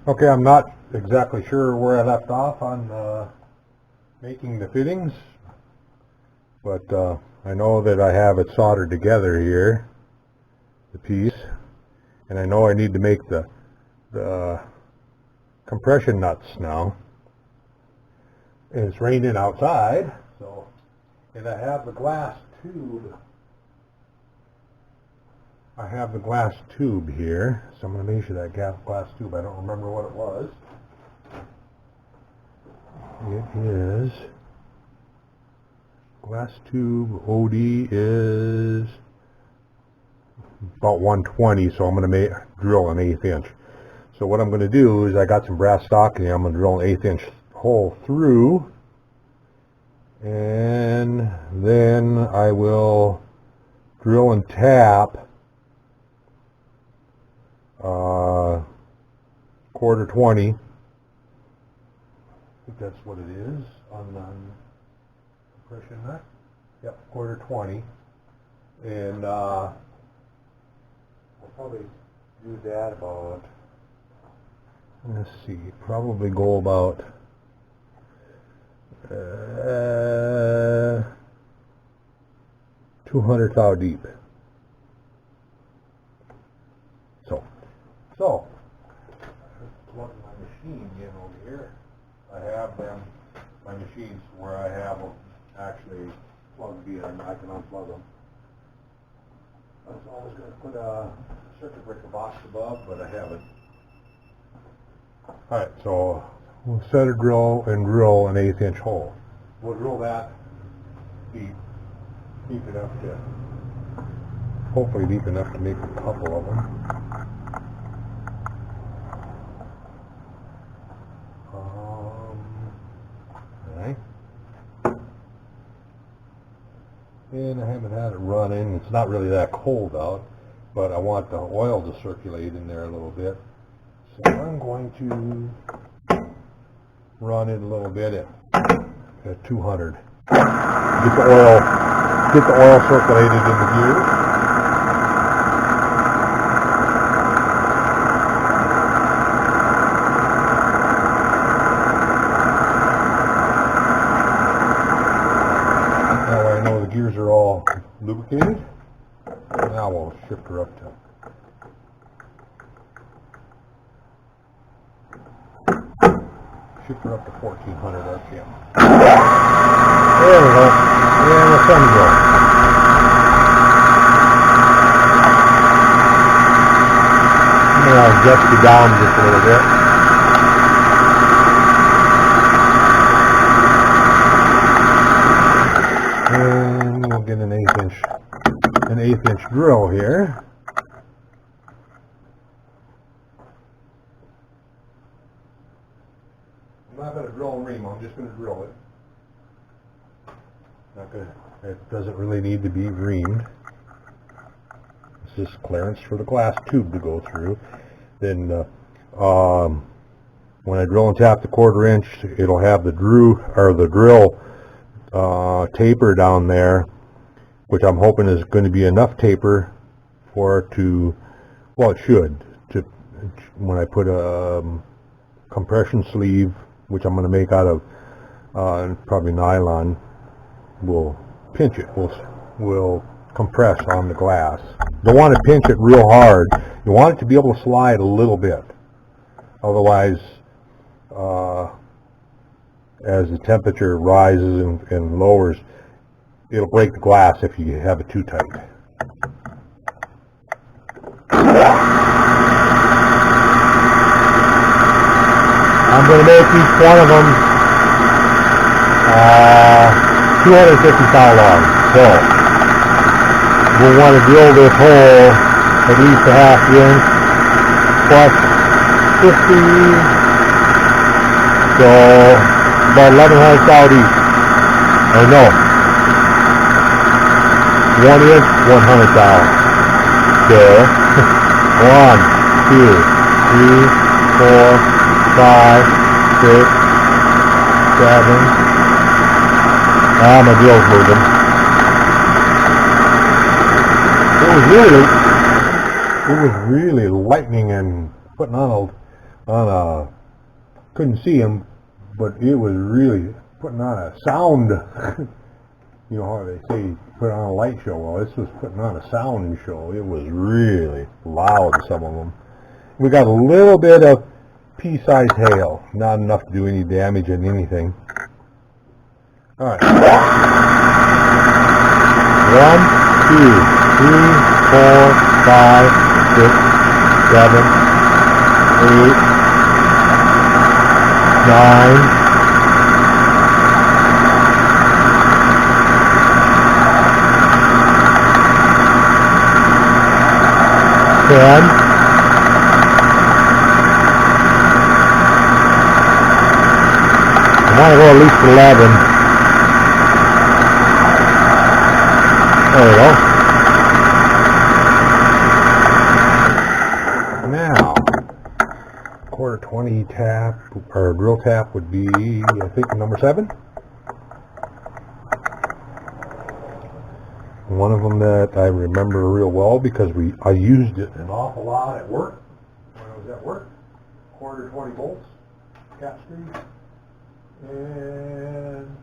Okay, I'm not exactly sure where I left off on making the fittings, but I know that I have it soldered together here, the piece, and I know I need to make the compression nuts now. And it's raining outside, so, and I have the glass tube. I have the glass tube here, so I'm going to measure that glass tube. I don't remember what it was. It is, glass tube OD is about 120, so I'm going to drill an 1/8 inch. So what I'm going to do is I got some brass stock here. I'm going to drill an 1/8 inch hole through, and then I will drill and tap 1/4 I think that's what it is on the compression nut. Yep, 1/4 and I'll probably do that about, let's see, probably go about 200 thou deep. So plug my machine in over here. I have them, my machines where I have them actually plugged in. I can unplug them. I was always going to put a circuit breaker box above, but I haven't. Alright, so we'll set a drill and drill an 1/8 inch hole. We'll drill that deep enough to, hopefully deep enough to make a couple of them. And I haven't had it running. It's not really that cold out, but I want the oil to circulate in there a little bit. So I'm going to run it a little bit at 200. Get the oil circulated in the gears. Gears are all lubricated. Now we'll shift her up to shift her up to 1400 RPM. There we go. And the sun go. I'm going to adjust it down just a little bit. And we'll get an 1/8 inch drill here. I'm not going to drill a ream, I'm just going to drill it. It doesn't really need to be reamed. It's just clearance for the glass tube to go through. Then when I drill and tap the 1/4 inch, it'll have the drill taper down there, which I'm hoping is going to be enough taper for it to, well, it should, when I put a compression sleeve, which I'm going to make out of probably nylon, will pinch it, will compress on the glass. Don't want to pinch it real hard. You want it to be able to slide a little bit. Otherwise, as the temperature rises and lowers, it'll break the glass if you have it too tight. I'm going to make each one of them 250 thou long. So we'll want to drill this hole at least a 1/2 inch plus 50, so about 1100 thou deep. Or no, 1 inch, 100 thou. So 1, 2, 3, 4, 5, 6, 7. My drill's moving. It was really lightning and putting on on a, couldn't see him, but it was really putting on a sound. You know how they say put on a light show? Well, this was putting on a sound show. It was really loud, some of them. We got a little bit of pea-sized hail, not enough to do any damage in anything. All right. 1, 2, 3, 4, 5, 6, 7, 8, 9, 10. I want to go at least 11. There we go. Now, quarter 20 tap, or drill tap would be, I think, number 7. One of them that I remember real well because I used it an awful lot at work. When I was at work, quarter 20 bolts, cap screws, and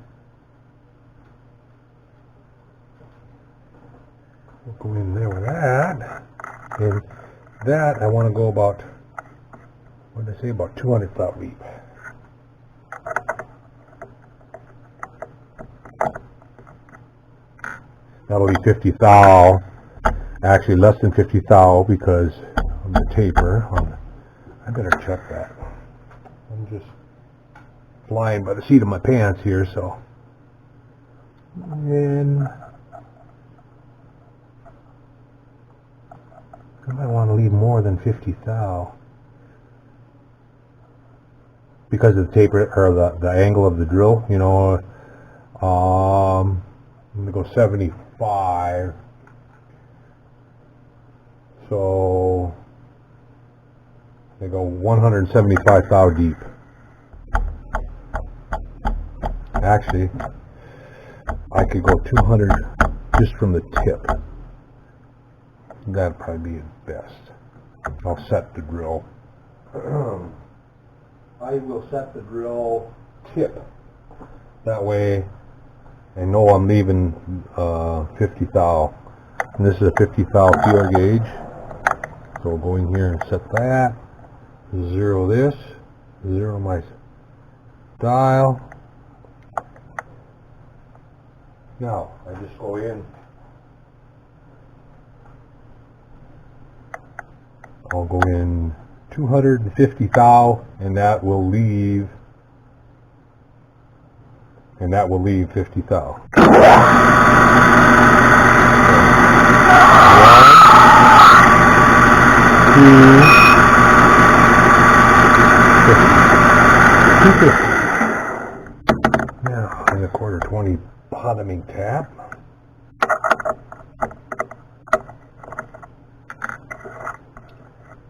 we'll go in there with that. And that I want to go about, what did I say, about 200 thou leap. That'll be 50 thou, actually less than 50 thou because of the taper. I better check that. I'm just flying by the seat of my pants here, so. And I might want to leave more than 50 thou because of the taper, or the angle of the drill, you know. I'm going to go 75. So they go 175 thou deep. Actually, I could go 200 just from the tip. That'd probably be best. I'll set the drill. I will set the drill tip. That way I know I'm leaving 50 thou. And this is a 50 thou feeler gauge. So we'll go in here and set that. Zero this. Zero my dial. Now, I just go in. I'll go in 250 thou, and that will leave 50 thou. 1, 250. Now, in the quarter 20 bottoming tap.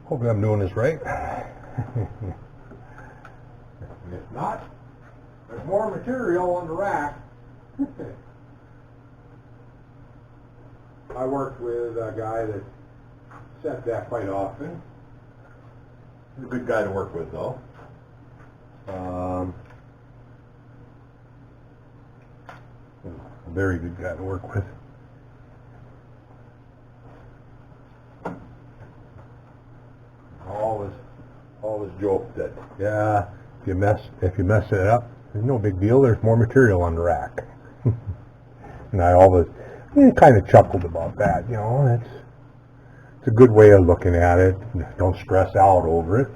Hopefully I'm doing this right. And if not, there's more material on the rack. I worked with a guy that set that quite often. He's a good guy to work with, though. A very good guy to work with. Always joke that, yeah, if you mess it up, there's no big deal. There's more material on the rack. And I always kind of chuckled about that. You know, it's a good way of looking at it. Don't stress out over it.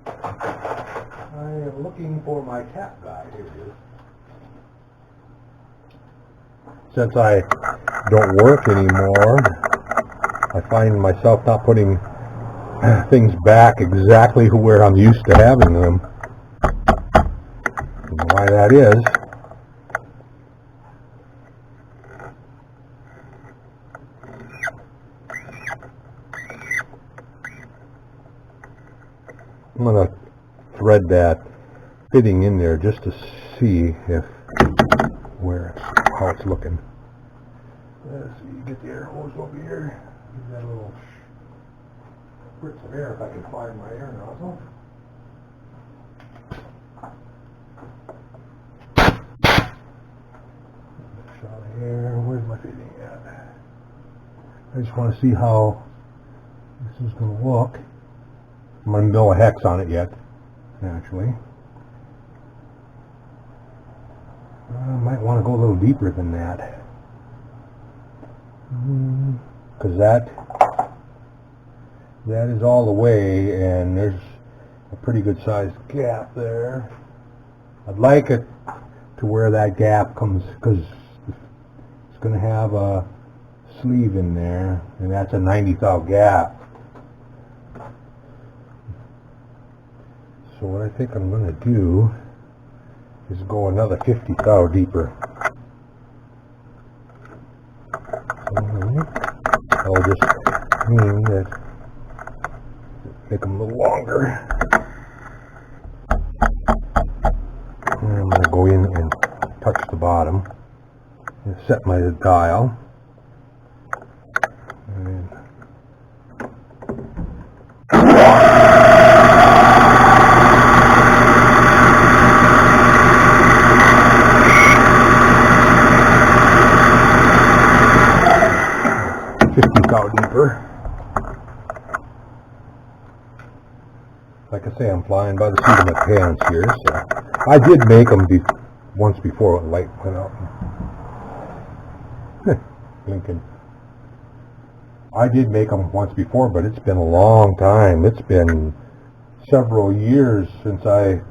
I am looking for my tap guide. Here it is. Since I don't work anymore, I find myself not putting things back exactly where I'm used to having them. And why that is, I'm going to thread that fitting in there just to see how it's looking. Let's see, get the air hose over here. Give that a little spritz of air if I can find my air nozzle. Shot of air. Where's my fitting at? I just want to see how this is going to look. I'm going to mill a hex on it yet, actually. I might want to go a little deeper than that. Because that is all the way, and there's a pretty good sized gap there. I'd like it to where that gap comes, because it's going to have a sleeve in there, and that's a 90 thou gap. So what I think I'm going to do is go another 50 thou deeper. I'll just mean that make them a little longer. And I'm going to go in and touch the bottom and set my dial. And 50 thou deeper. Like I say, I'm flying by the seat of my pants here. So I did make them once before when the light went out. Lincoln. I did make them once before, but it's been a long time. It's been several years since I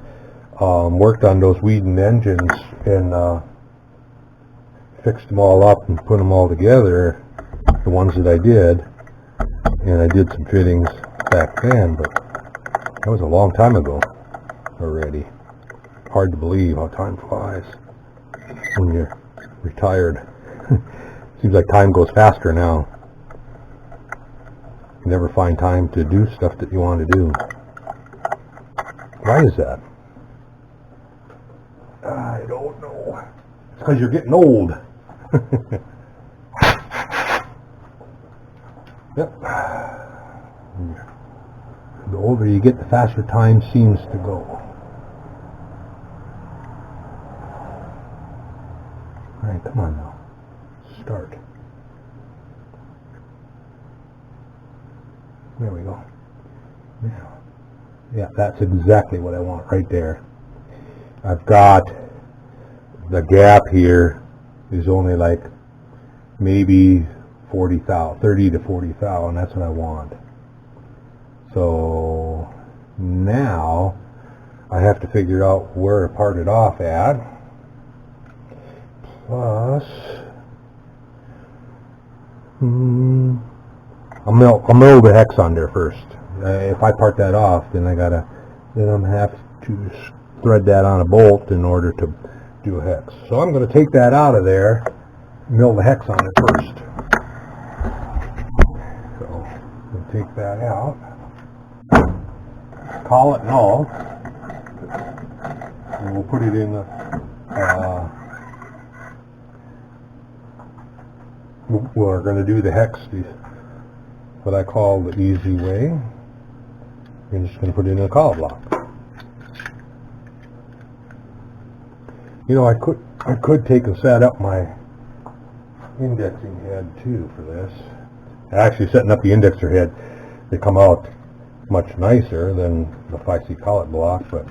worked on those Weeden engines and fixed them all up and put them all together. The ones that I did, and I did some fittings back then, but that was a long time ago already. Hard to believe how time flies when you're retired. Seems like time goes faster now. You never find time to do stuff that you want to do. Why is that? I don't know. It's because you're getting old. Yep. The older you get, the faster time seems to go. Alright, come on now. Start. There we go. Now, yeah, that's exactly what I want right there. I've got the gap here is only like maybe 40 thou, 30 to 40 thou, and that's what I want. So now I have to figure out where to part it off at. Plus, I'll mill the hex on there first. If I part that off, then I'm gonna have to thread that on a bolt in order to do a hex. So I'm going to take that out of there, mill the hex on it first. So we'll take that out, call it and all, and we'll put it in the we're going to do the hex what I call the easy way. We're just going to put it in a collar block. You know, I could take and set up my indexing head too for this. Actually, setting up the indexer head, they come out much nicer than the 5C collet block, but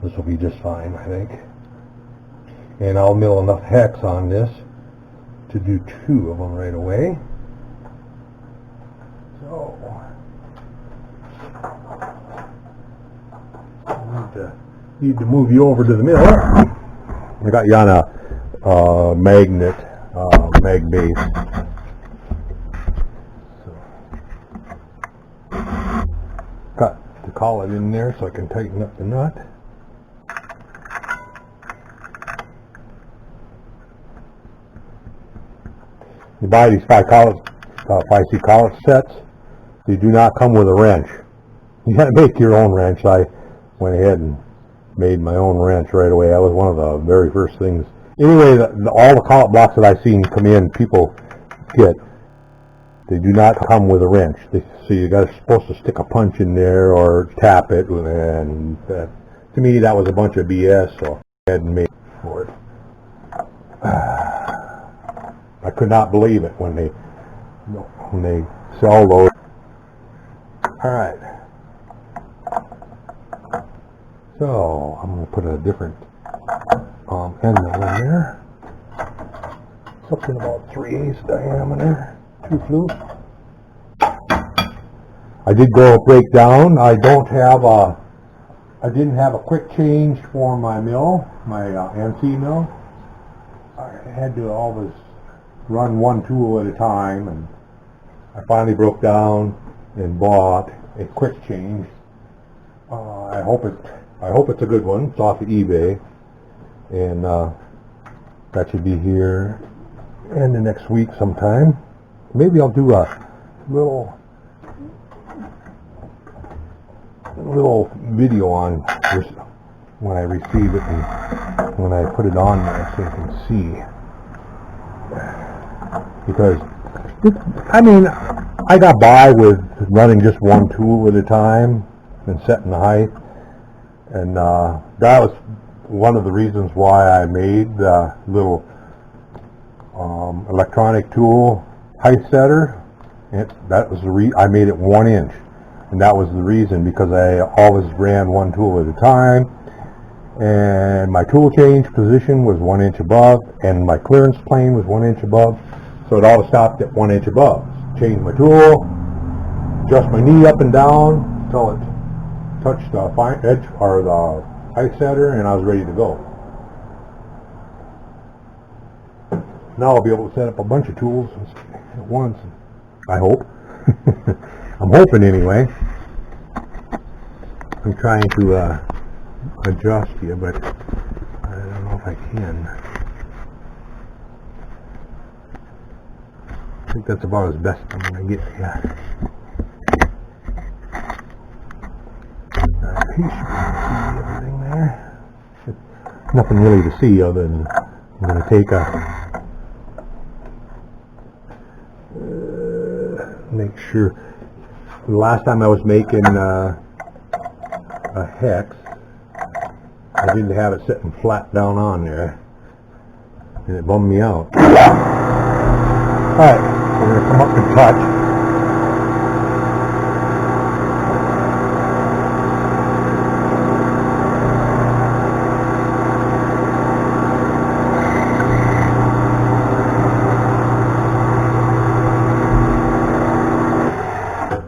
this will be just fine, I think. And I'll mill enough hex on this to do 2 of them right away. So I need to move you over to the mill. I got you on a magnet, mag base. So, got the collet in there so I can tighten up the nut. You buy these 5C collet sets, they do not come with a wrench. You got to make your own wrench. I went ahead and made my own wrench right away. That was one of the very first things. Anyway, all the collet blocks that I've seen come in, people get They do not come with a wrench. So you got supposed to stick a punch in there or tap it, and to me that was a bunch of BS. So I hadn't made for it. I could not believe it when they sell those. All right. So I'm going to put a different end mill in there. Something about 3/8 diameter. 2 flutes. I did go a breakdown. I didn't have a quick change for my mill, my NC mill. I had to always run one tool at a time, and I finally broke down and bought a quick change. I hope it's a good one. It's off of eBay, and that should be here in the next week sometime. Maybe I'll do a little video on this when I receive it and when I put it on there so you can see. Because I got by with running just one tool at a time and setting the height, and that was one of the reasons why I made the little electronic tool height setter. That was I made it 1 inch, and that was the reason, because I always ran one tool at a time, and my tool change position was 1 inch above, and my clearance plane was 1 inch above, so it always stopped at 1 inch above. Change my tool, adjust my knee up and down until it touched the fine edge or the height setter, and I was ready to go. Now I'll be able to set up a bunch of tools at once, I hope. I'm hoping anyway. I'm trying to adjust you, but I don't know if I can. I think that's about as best I'm going to get. Yeah. You should see everything there. Nothing really to see other than I'm going to take make sure. The last time I was making a hex, I didn't have it sitting flat down on there, and it bummed me out. Alright, we're going to come up and touch.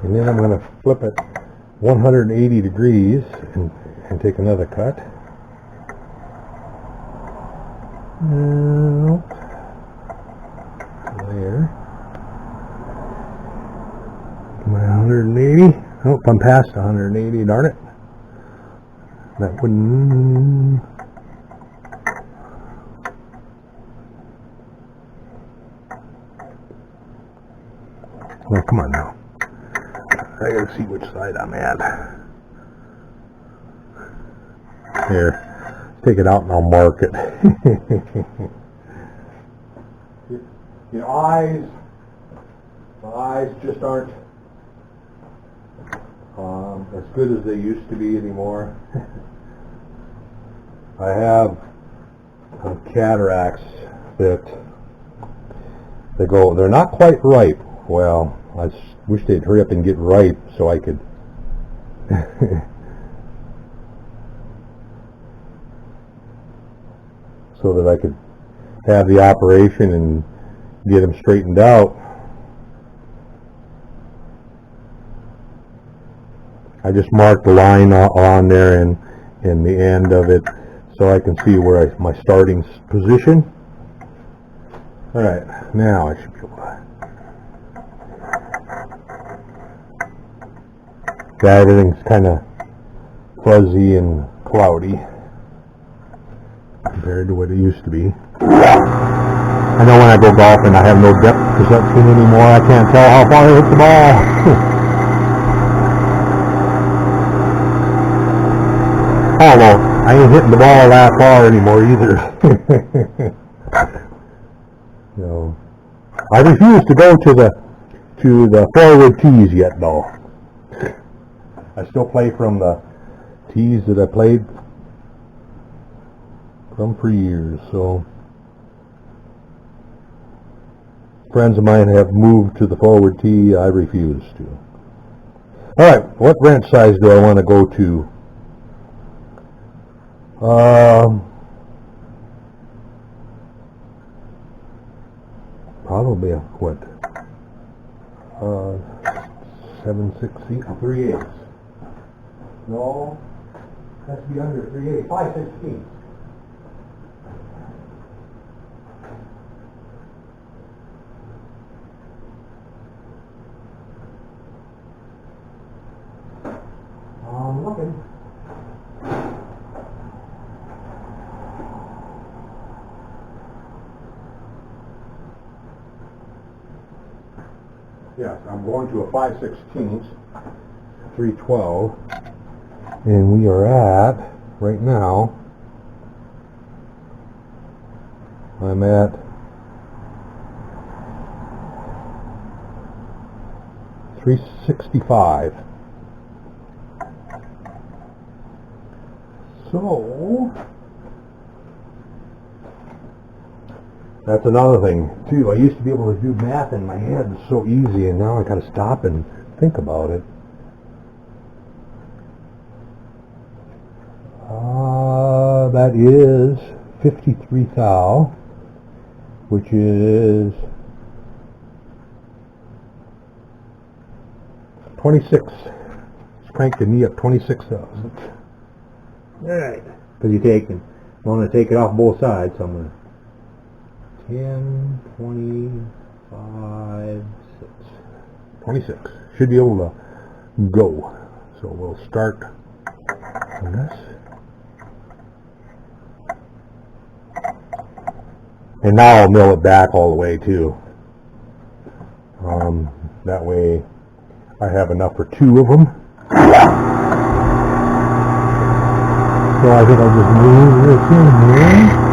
And then I'm going to flip it 180 degrees and take another cut. Nope. There. My 180. Nope, I'm past 180, darn it. That wouldn't... Oh, come on now. I gotta see which side I'm at. Here, take it out and I'll mark it. Your eyes, my eyes just aren't as good as they used to be anymore. I have cataracts that they're not quite ripe. Well, I wish they'd hurry up and get ripe so I could so that I could have the operation and get them straightened out. I just marked the line on there and in the end of it so I can see where my starting position. Alright, now I should be able to... Everything's kind of fuzzy and cloudy compared to what it used to be. I know when I go golfing I have no depth perception anymore. I can't tell how far I hit the ball. Although I ain't hitting the ball that far anymore either. So I refuse to go to to the forward tees yet, though. I still play from the tees that I played from for years, so friends of mine have moved to the forward tee. I refuse to. Alright, what wrench size do I want to go to? Probably a what? 7/16, 3/8. No, has to be under 3/8. 5/16. I'm looking. Yes, I'm going to a 5/16, 312, and we are at, right now, I'm at 365. So, that's another thing, too. I used to be able to do math in my head. It's so easy, and now I gotta stop and think about it. That is 53 thou, which is 26. Let's crank the knee up 26,000. Alright. Because you want to take it off both sides, so I'm going to 10, 25, 6. 26. Should be able to go. So we'll start on this. And now I'll mill it back all the way too. That way I have enough for 2 of them. So I think I'll just move this in here.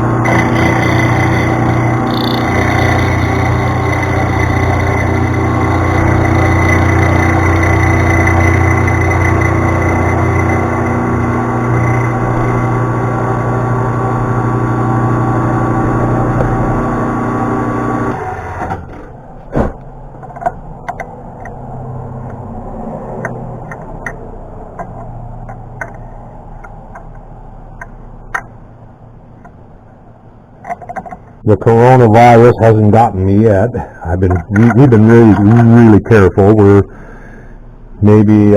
The coronavirus hasn't gotten me yet. We've been really careful. We're maybe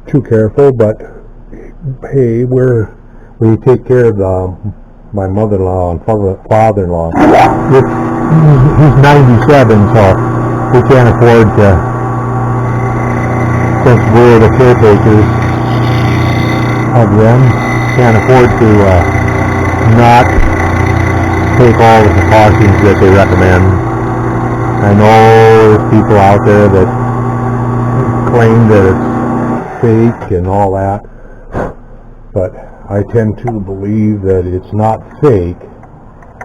too careful, but hey, we take care of my mother-in-law and father-in-law. He's 97, so we can't afford to, since we're the caretakers of them, can't afford to not take all the precautions that they recommend. I know there's people out there that claim that it's fake and all that, but I tend to believe that it's not fake.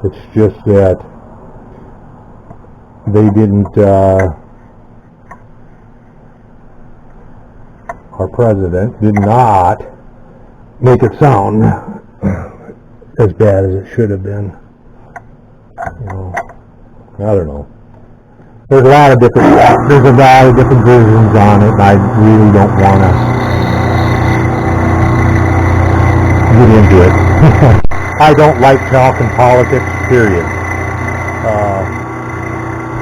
It's just that they didn't, our president did not make it sound as bad as it should have been. You know, I don't know. There's a lot of different versions on it, and I really don't want to get into it. I don't like talking politics, period.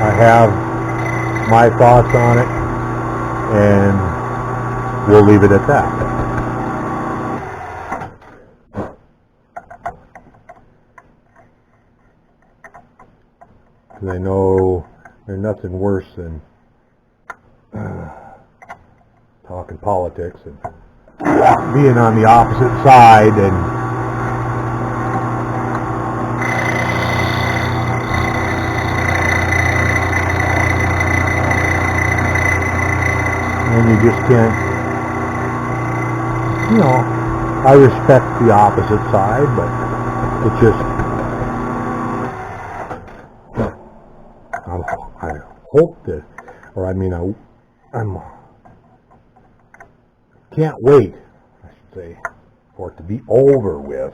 I have my thoughts on it, and we'll leave it at that. I know there's nothing worse than talking politics and being on the opposite side and you just can't, you know, I respect the opposite side, but it's just, hope to, or I mean, I'm can't wait, I should say, for it to be over with,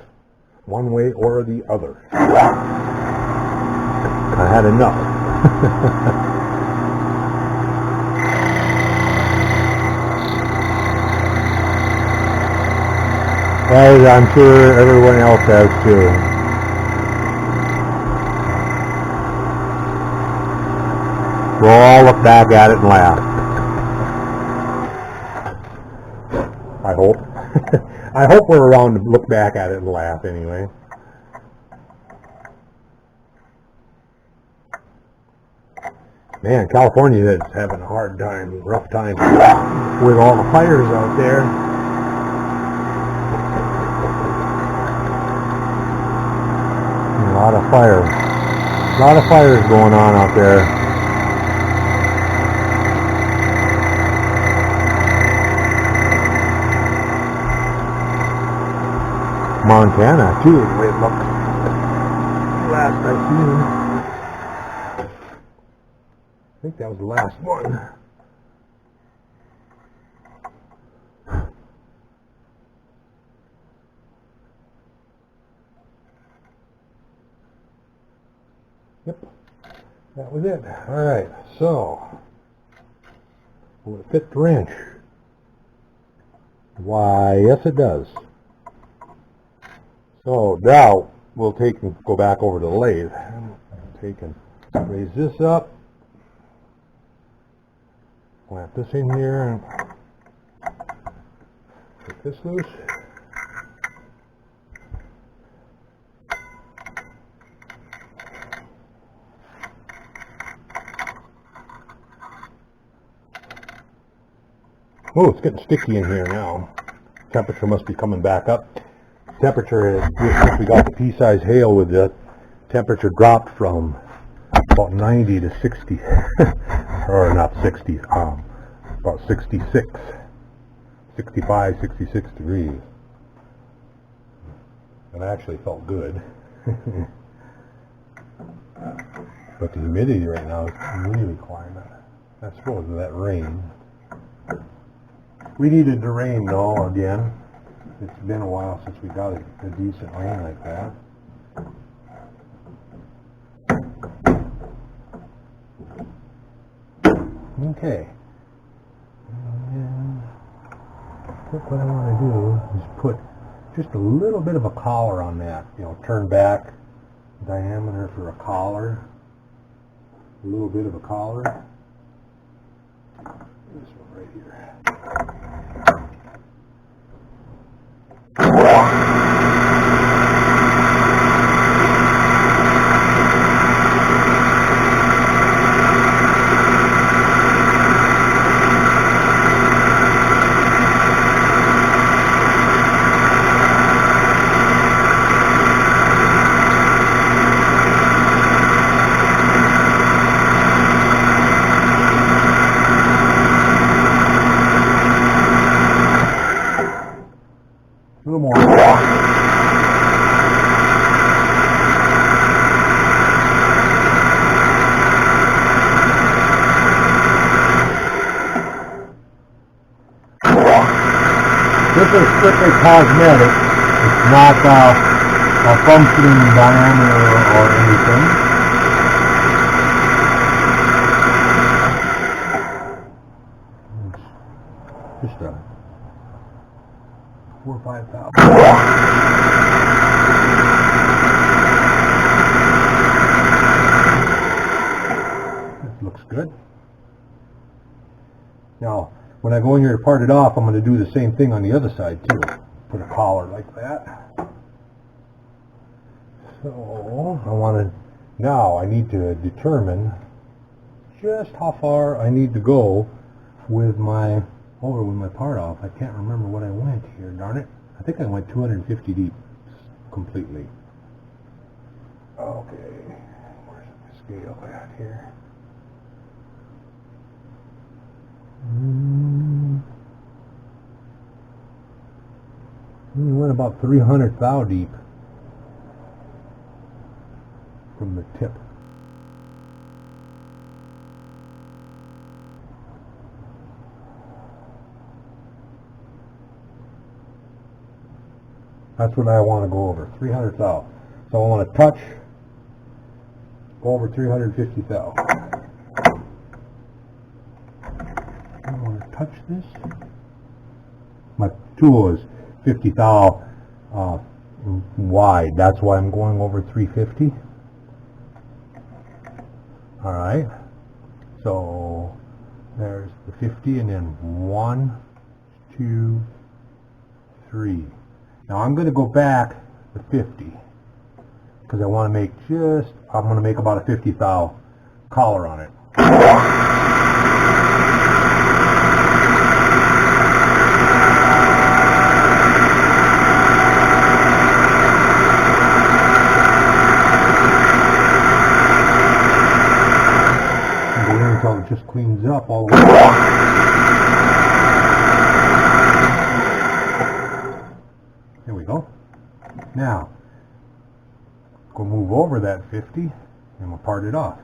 one way or the other. I had enough. As I'm sure everyone else has too. We'll all look back at it and laugh. I hope. I hope we're around to look back at it and laugh anyway. Man, California is having a hard time, rough time with all the fires out there. A lot of fire. A lot of fires going on out there. Montana too, the way it looks. Last I seen. I think that was the last one. Yep, that was it. Alright, so will it fit the wrench? Why, yes it does. So now we'll take and go back over to the lathe. Take and raise this up. Clamp this in here and take this loose. Oh, it's getting sticky in here now. Temperature must be coming back up. Temperature is, since we got the pea-size hail with the temperature dropped from about 90 to 60, or not 60, about 66, 65, 66 degrees. And it actually felt good. But the humidity right now is really climbing. I suppose with that rain. We needed the rain though again. It's been a while since we got a decent rain like that. Okay. And I think what I want to do is put just a little bit of a collar on that. You know, turn back diameter for a collar. A little bit of a collar. This one right here. A little more. This is strictly cosmetic. It's not a functioning diameter or anything. It's just a 4 or 5 thousand. This looks good. Now, when I go in here to part it off, I'm going to do the same thing on the other side too. Put a collar like that. So, now I need to determine just how far I need to go with my part off. I can't remember what I went here, darn it. I think I went 250 deep completely. Okay, where's the scale at here? We went about 300 thou deep from the tip. That's what I want to go over, 300 thou. So I want to touch, go over 350 thou. I want to touch this. My tool is 50 thou wide. That's why I'm going over 350. Alright. So there's the 50 and then 1, 2, 3. Now I'm going to go back to 50 because I want to make I'm going to make about a 50 thou collar on it. Until it just cleans up all the way. There we go. Now, go move over that 50 and we'll part it off.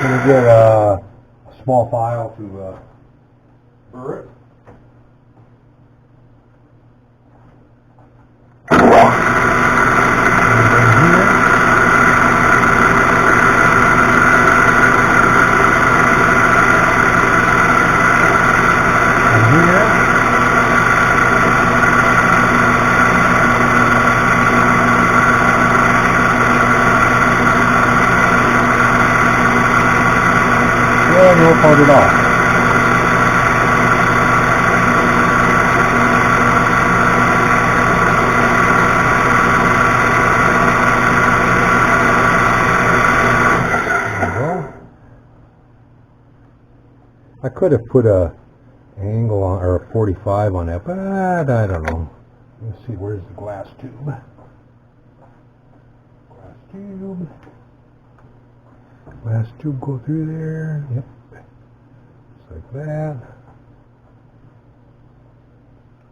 I'm going to get a small file to burr it. And we'll part it off. There we go. I could have put a angle on or a 45 on that, but I don't know. Let's see, where's the glass tube? Glass tube. Glass tube go through there. Yep. Just like that.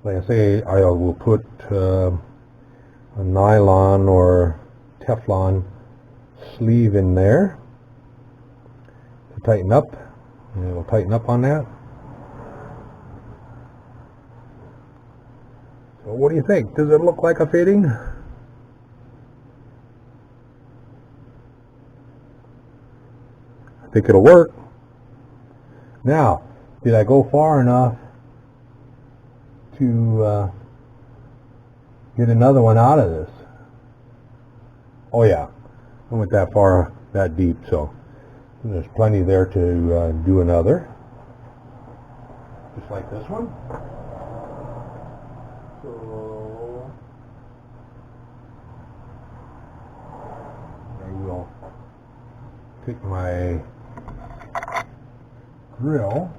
Like I say, I will put a nylon or Teflon sleeve in there to tighten up. And it will tighten up on that. So what do you think? Does it look like a fitting? I think it'll work. Now, did I go far enough to get another one out of this? Oh yeah, I went that far, that deep, so there's plenty there to do another. Just like this one. So I will take my drill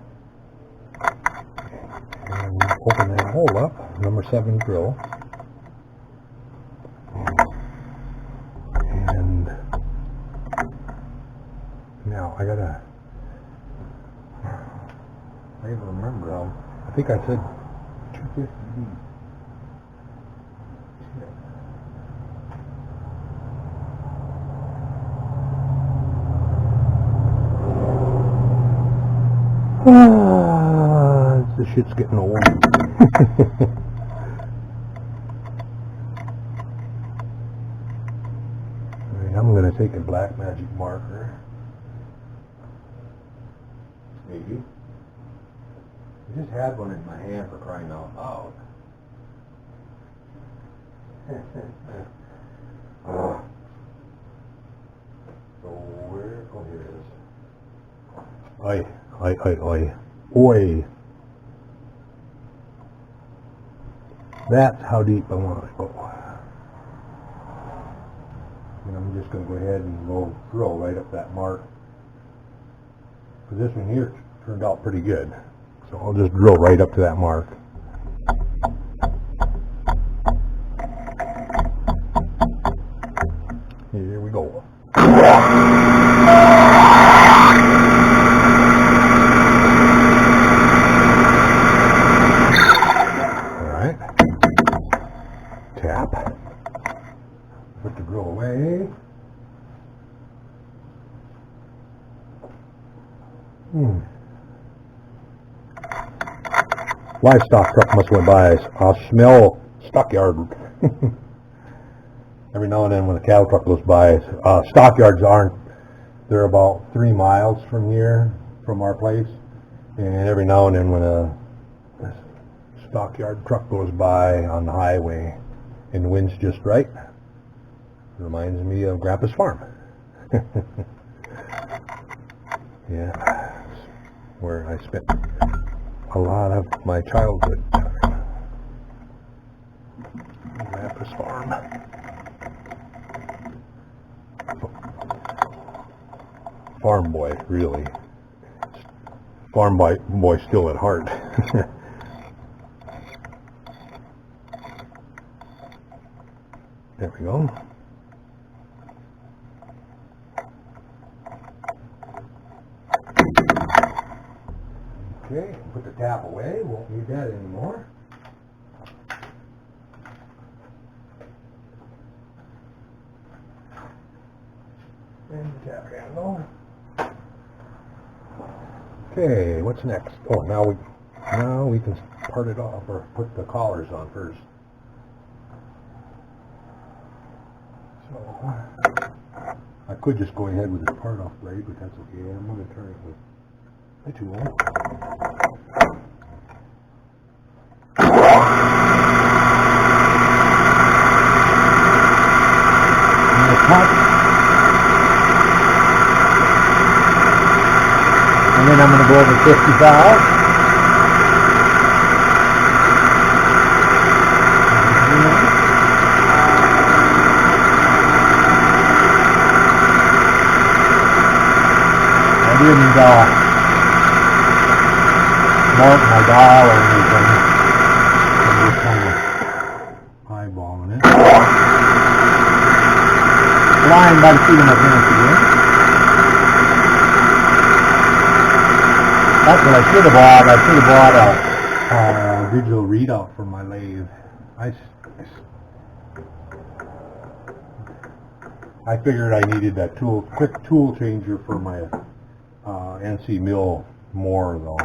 and open that hole up, number 7 drill, and now I gotta remember I think I said 250 deep. This shit's getting old. Alright, I'm going to take a black magic marker. Maybe. I just had one in my hand, for crying out loud. So where? Oh, here it is. Oi. That's how deep I want to go. And I'm just going to go ahead and go drill right up that mark. Because this one here turned out pretty good. So I'll just drill right up to that mark. Here we go. Livestock truck must went by. I'll smell stockyard. Every now and then when a cattle truck goes by. Stockyards aren't, they're about 3 miles from here, from our place. And every now and then when a stockyard truck goes by on the highway and the wind's just right, it reminds me of Grandpa's farm. Yeah, where I spent a lot of my childhood. Grandpa's farm. Farm boy, really. Farm boy still at heart. There we go. Okay, put the tap away. Won't need that anymore. And the tap handle. Okay, what's next? Oh, now we can part it off, or put the collars on first. So I could just go ahead with the part off blade, but that's okay. I'm going to turn it with my tool. And then I'm going to go over 50 valves. I didn't mark my dial or anything. I'm just kind of eyeballing it. Flying by the seat of my pants again. That's what I should have bought. I should have bought a digital readout for my lathe. I figured I needed that quick tool changer for my NC mill more though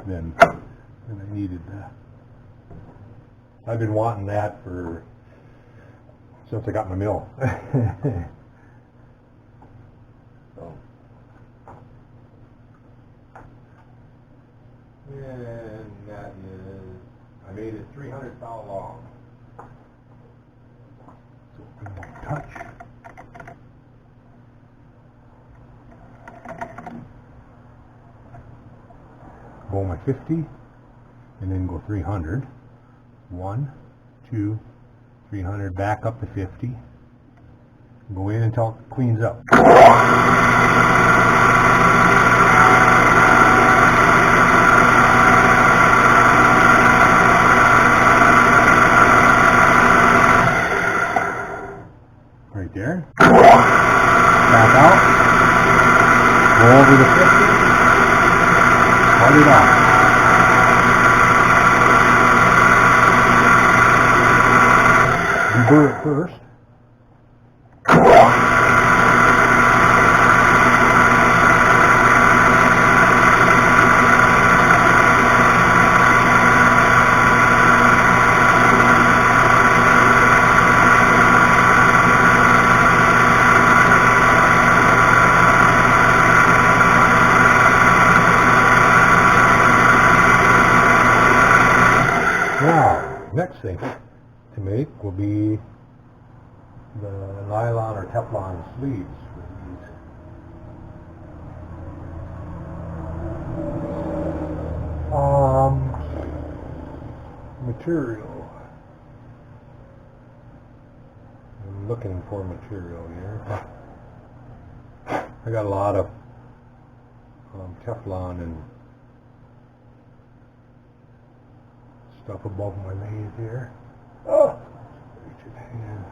than I needed that. I've been wanting that since I got my mill. So. And that is, I made it 300 thou long. So we won't touch. Go my 50 and then go 300. 1, 2, 300, back up to 50. Go in until it cleans up. Right there. Back out. Go over the 50. Cut it off. Deburr it first. Now, next thing to make will be the nylon or Teflon sleeves for these. Material. I'm looking for material here. I got a lot of Teflon and stuff above my lathe here. Oh, reach it in.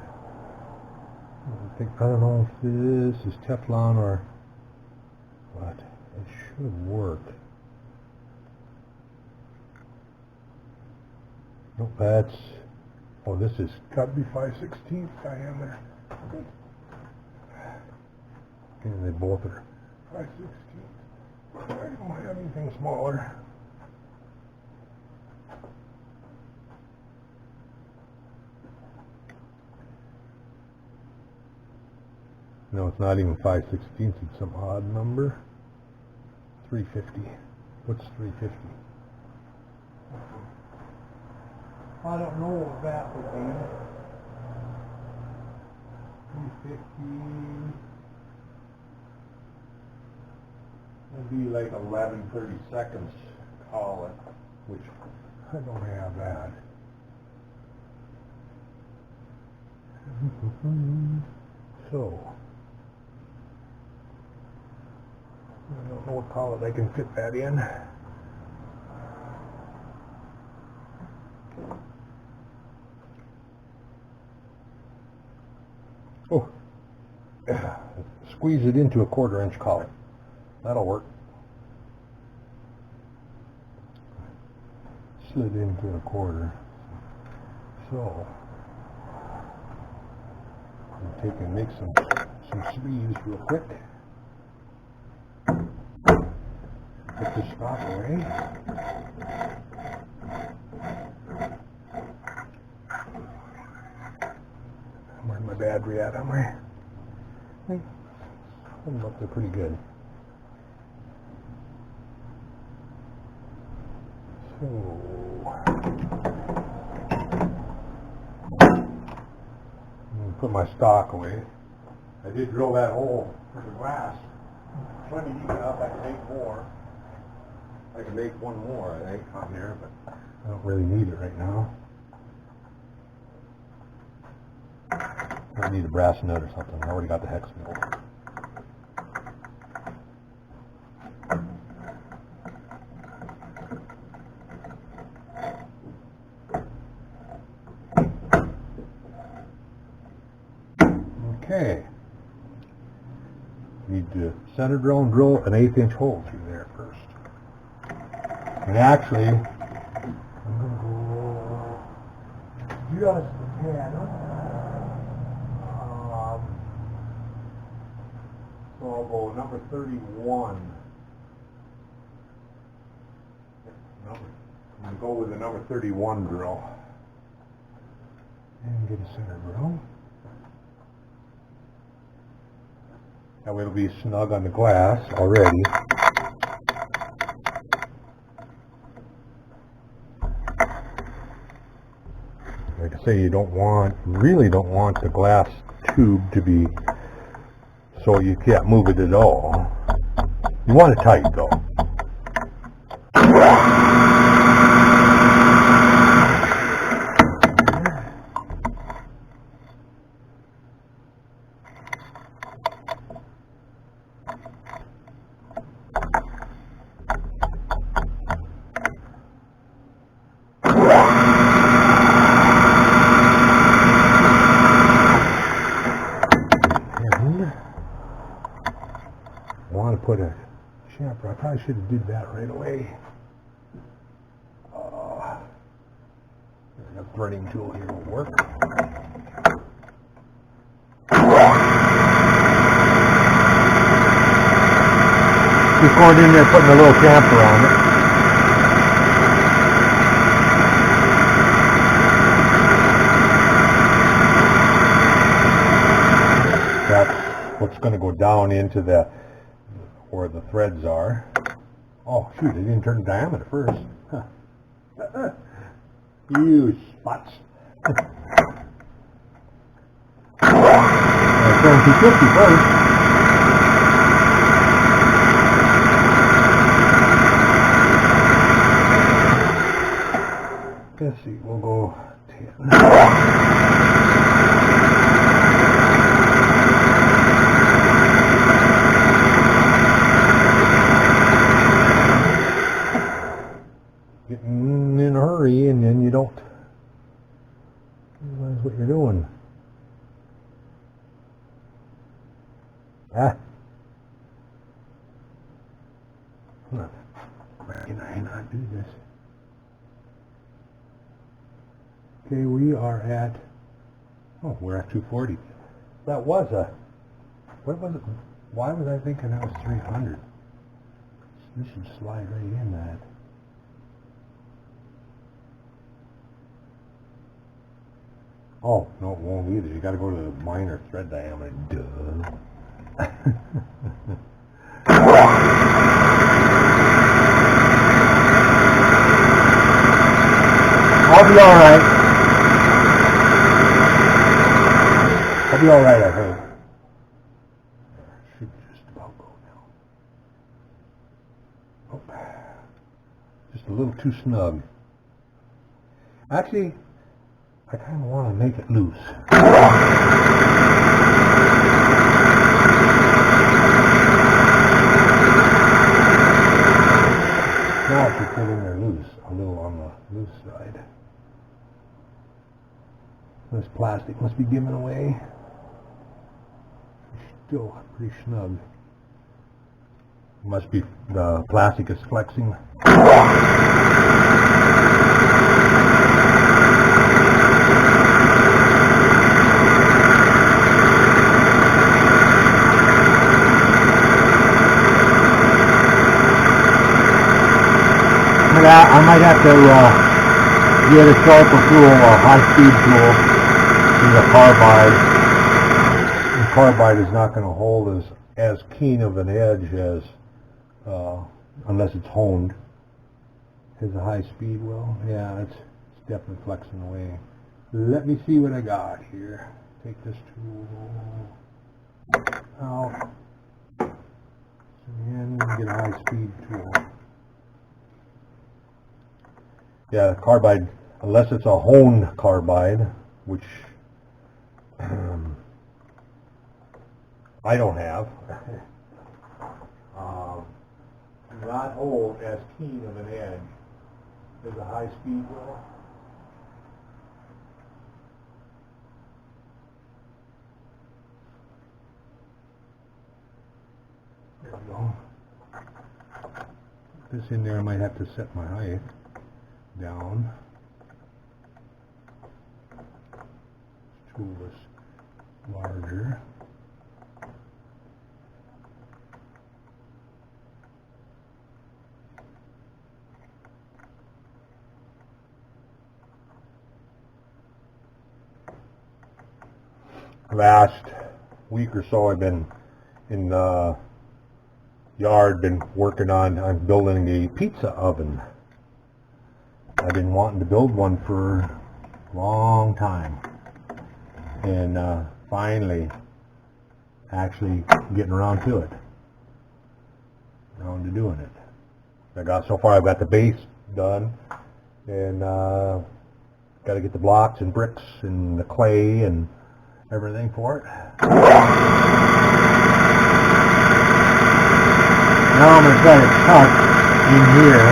I don't know if this is Teflon or what. It should work. Nope, that's. Oh, this is got to be 5/16 diameter. And they both are 5/16. something smaller. No, it's not even 5/16, it's some odd number. 350. What's 350? I don't know what that would be. 350. That'd be like 11/32, call it, which I don't have that. So, I don't know what collet I can fit that in. Oh, squeeze it into a 1/4 inch collet. That'll work. Slid into a 1/4. So, I'll take and make some sleeves real quick. Put this stock away. Where's my battery at? Am I? Hold them up there pretty good. So, put my stock away. I did drill that hole for the glass. Plenty deep enough, I can make more. I can make one more, I think, on there, but I don't really need it right now. I need a brass nut or something. I already got the hex mill. Okay. Need to center drill and drill an 1/8 inch hole through there first. And actually, I'm going to go just a tad. So I'll go number 31. I'm going to go with the number 31 drill. And get a center drill. That way it'll be snug on the glass already. Like I say, you really don't want the glass tube to be so you can't move it at all. You want it tight though. I want to put a chamfer. I probably should have did that right away. A threading tool here will work. Just going in there, putting a little chamfer on it. That's what's going to go down into where the threads are. Oh shoot, I didn't turn the diameter first. Huh. You spots. I'll turn 250 first. Let's see, we'll go 10. Getting in a hurry and then you don't realize what you're doing. Why can I not do this? Okay, we are at, we're at 240. That was what was it? Why was I thinking that was 300? This should slide right in that. Oh, no, it won't either. You gotta go to the minor thread diameter. Duh. I'll be alright. I'll be alright, I think. Should just about go now. Oh, just a little too snug. Actually, I kind of want to make it loose. Now it's just getting there loose, a little on the loose side. This plastic must be giving away. Still pretty snug. Must be the plastic is flexing. I might have to get a sharper tool, a high-speed tool, in the carbide. The carbide is not going to hold as keen of an edge as, unless it's honed, as a high-speed will. Yeah, it's definitely flexing away. Let me see what I got here. Take this tool out, and get a high-speed tool. Yeah, carbide, unless it's a honed carbide, which I don't have, not hold as keen of an edge as a high-speed will. There we go. This in there, I might have to set my height down. This tool is larger. Last week or so I've been in the yard, been working on, I'm building a pizza oven. I've been wanting to build one for a long time, and finally actually getting around to it, around to doing it. So far I've got the base done, and got to get the blocks and bricks and the clay and everything for it. Now I'm going to try to cut in here.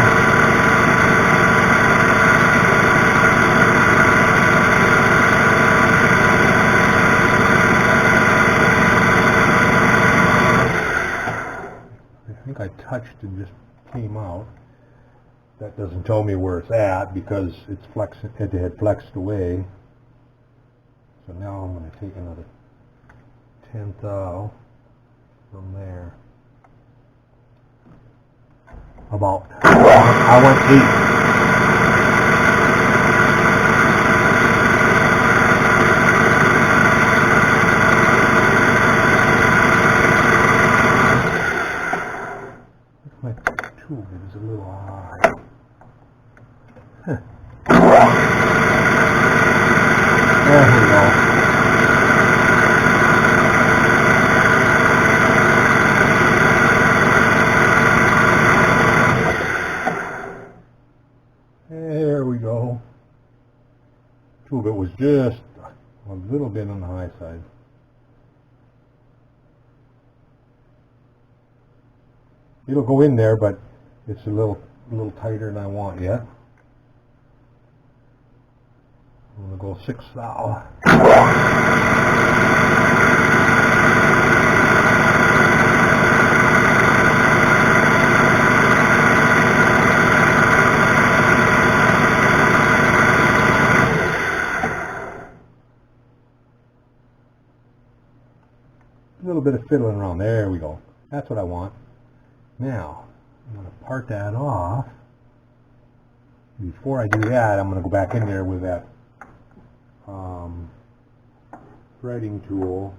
I think I touched and just came out. That doesn't tell me where it's at because it's flexing, it had flexed away. So now I'm going to take another 10th thou from there. About, I went 8. My tool bit is a little high. There we go. There we go. Tool bit was just a little bit on the high side. It'll go in there, but it's a little tighter than I want yet. I'm going to go 6th thou. A little bit of fiddling around. There we go. That's what I want. Now, I'm going to part that off. Before I do that, I'm going to go back in there with that threading tool.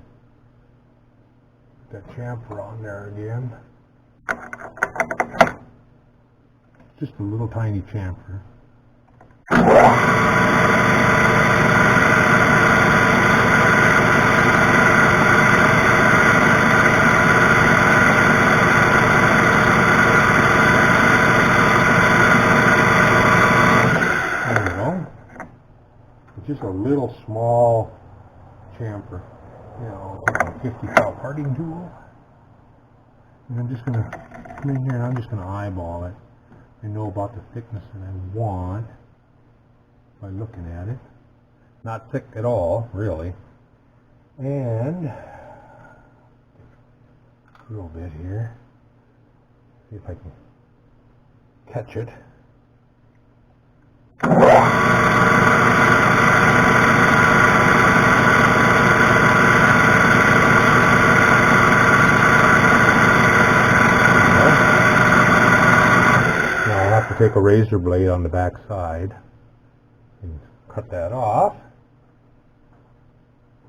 Put that chamfer on there again. Just a little tiny chamfer. Just a little small chamfer, you know, a 50 cal parting tool. And I'm just going to come in here and I'm just going to eyeball it. I know about the thickness that I want by looking at it. Not thick at all, really. And a little bit here. See if I can catch it. Take a razor blade on the back side and cut that off.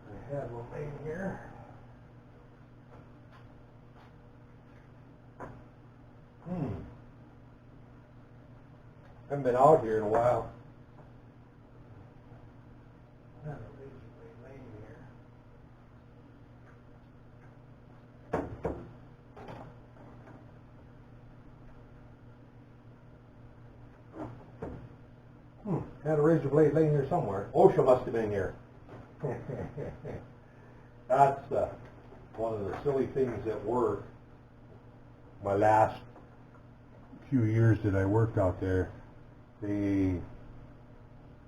I have one laying here. Haven't been out here in a while. I have a razor blade laying here. Had a razor blade laying here somewhere. OSHA must have been here. That's one of the silly things at work. My last few years that I worked out there, they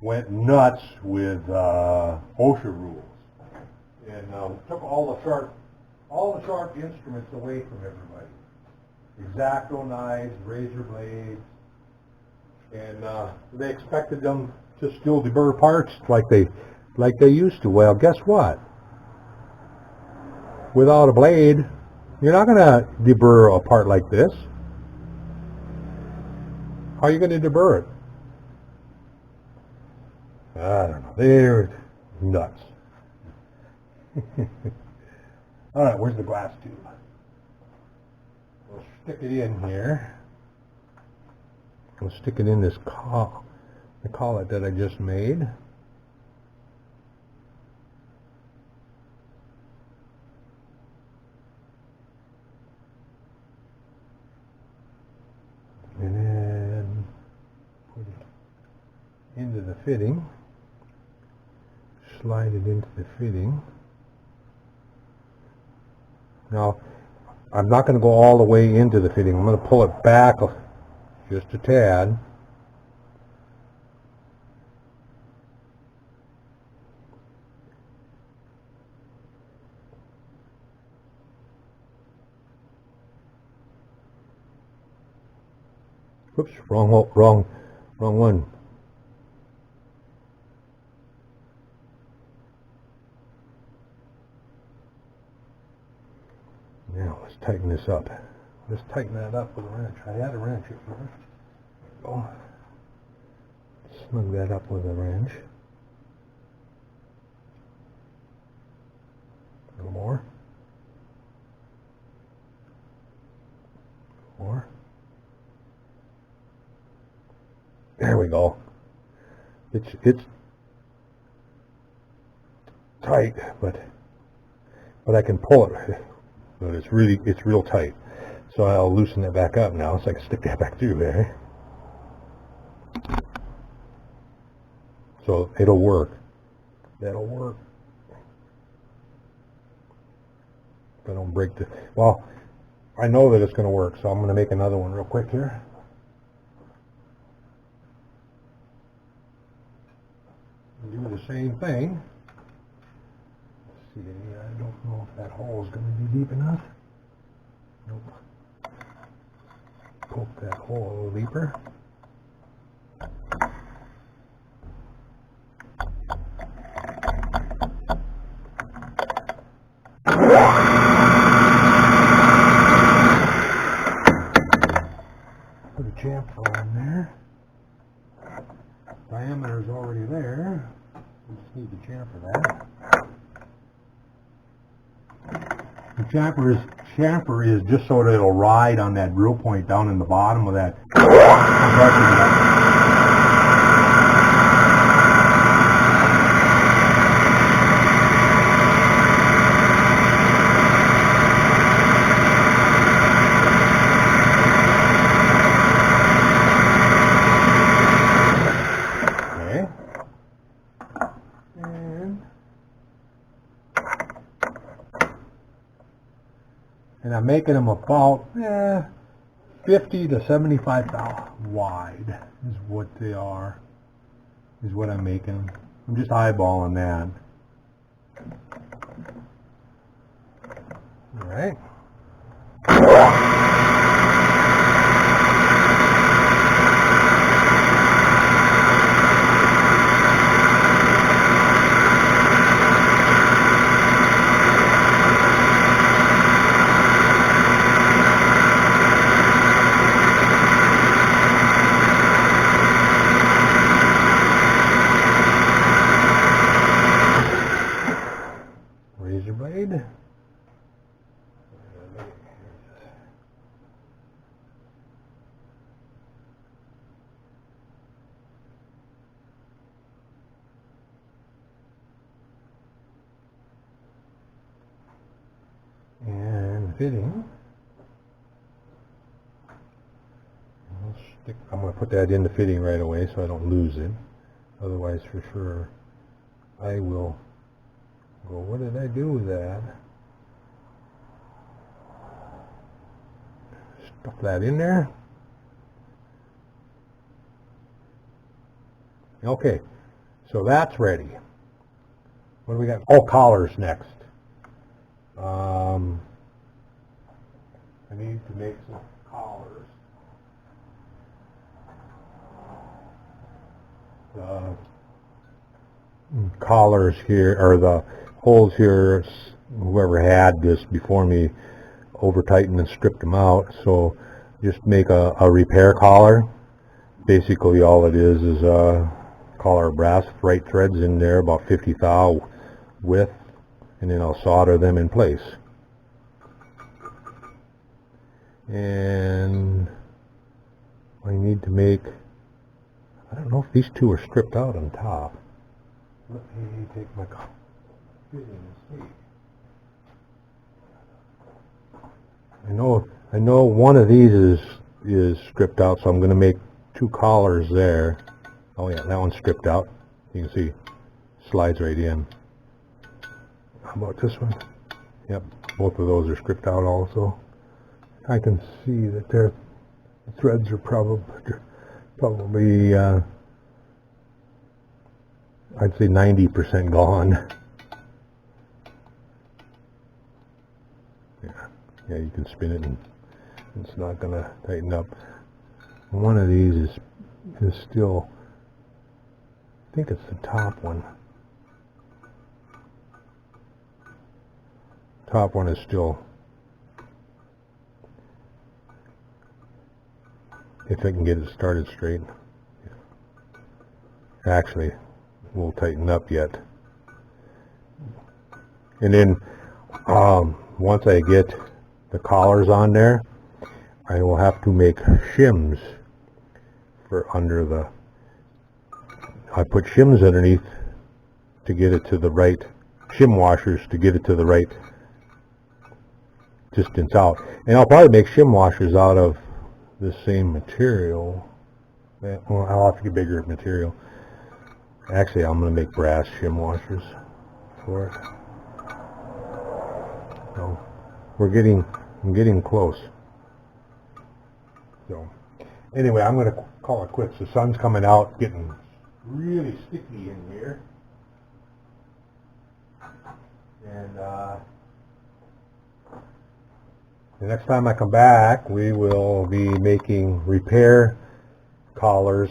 went nuts with OSHA rules and took all the sharp instruments away from everybody. X-Acto knives, razor blades. And they expected them to still deburr parts like they used to. Well, guess what? Without a blade, you're not going to deburr a part like this. How are you going to deburr it? I don't know. They're nuts. All right, where's the glass tube? We'll stick it in here. We'll stick it in this collet that I just made. And then put it into the fitting. Slide it into the fitting. Now, I'm not going to go all the way into the fitting. I'm going to pull it back just a tad. Oops, wrong one. Now let's tighten this up. Let's tighten that up with a wrench. I had a wrench at first. Go. Snug that up with a wrench. A little more. More. There we go. It's tight, but I can pull it. But it's real tight. So I'll loosen it back up now so I can stick that back through there. So it'll work. That'll work. If I don't break the... Well, I know that it's going to work, so I'm going to make another one real quick here. Do the same thing. Let's see, I don't know if that hole is going to be deep enough. Nope. Poke that hole a little deeper. chamfer on there. Diameter is already there. We just need to chamfer that. The chamfer is just so that it'll ride on that drill point down in the bottom of that. And I'm making them about 50 to 75 wide is what they are, is what I'm making them. I'm just eyeballing that. All right. Razor blade. And fitting. I'm going to put that in the fitting right away so I don't lose it. Otherwise, for sure, I will go, what did I do with that? Stuff that in there. Okay, so that's ready. What do we got? Oh, collars next. I need to make some collars. The collars here, or the holes here, whoever had this before me over tightened and stripped them out, so just make a repair collar. Basically all it is a collar of brass with right threads in there, about 50 thou width, and then I'll solder them in place. And I need to make, I don't know if these two are stripped out on top. Let me take my fitting and see. I know one of these is stripped out, so I'm going to make two collars there. Oh yeah, that one's stripped out. You can see slides right in. How about this one? Yep, both of those are stripped out also. I can see that the threads are probably I'd say 90% gone. Yeah, you can spin it and it's not going to tighten up. One of these is still, I think it's the top one. Top one is still, if I can get it started straight. Actually, we'll tighten up yet. And then once I get the collars on there, I will have to make shims for under the, I put shims underneath to get it to the right, shim washers to get it to the right distance out. And I'll probably make shim washers out of the same material. Well, I'll have to get bigger material. Actually, I'm going to make brass shim washers for it. So I'm getting close. So anyway, I'm going to call it quits. The sun's coming out, getting really sticky in here. And the next time I come back, we will be making repair collars